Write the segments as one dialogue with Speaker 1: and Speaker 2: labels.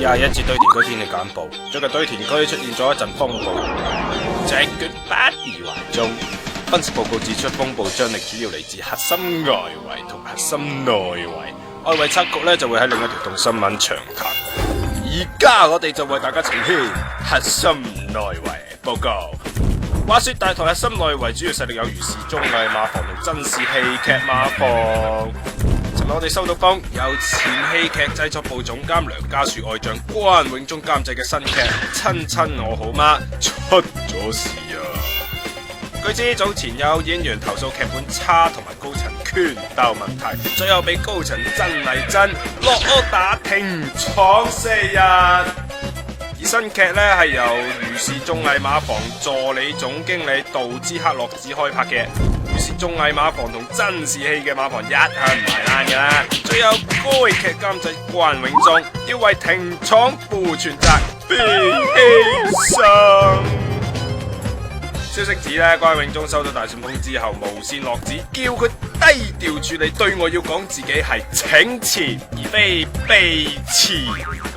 Speaker 1: 21節堆填區天氣簡報，最近堆填區出現咗一陣風暴，席捲北二環中。分析報告指出，風暴張力主要嚟自核心外圍同核心內圍，外圍測局就會喺另一條動新聞長談。而家我哋就為大家呈現核心內圍報告。話說大台核心內圍主要勢力有如是綜藝馬房同真是戲劇馬房。尋日我哋收到風，由前戲劇製作部總監梁家樹愛將關永忠監製嘅新劇《親親我好媽》出咗事啊！據知早前有演員投訴劇本差同埋高層權鬥問題，最後被高層曾麗珍落柯打停闖4日。而新劇係由如是綜藝馬房助理總經理杜茲克洛子開拍嘅。如是綜藝馬房同真是戲嘅馬房一向唔埋單噶啦，最後該劇監製關永忠要為停廠負全責，被犧牲。消息指關永忠收到大信封之後無線落旨，叫佢低調處理，對外要講自己係請辭而非被辭。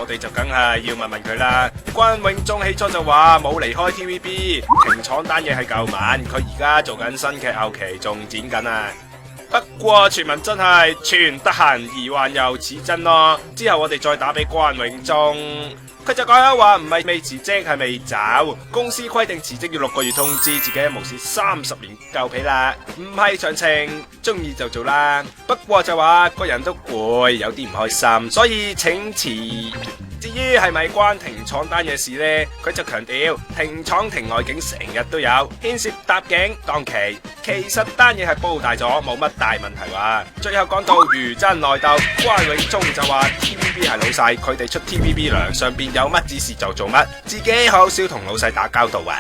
Speaker 1: 我哋就梗係要問問佢啦。關永忠起初就話冇離開 TVB， 停廠單嘢係舊聞，佢而家做緊新劇後期仲剪緊啊。不過傳聞真係傳得閒而還又似真咯。之後我哋再打俾關永忠，佢就講咗話唔係未辭職，係未走。公司規定辭職要6個月通知，自己無線30年夠皮啦，唔係詳情，中意就做啦。不過就話個人都攰，有啲唔開心，所以請辭。至於係咪關停廠單嘢事呢？佢就強調停廠停外景成日都有，牽涉搭景檔期，其實單嘢係煲大咗，冇乜大問題話。最後講到如真內鬥，關永忠就話 TVB 係老細，佢哋出 TVB 糧，上邊有乜指示就做乜，自己好少同老細打交道啊。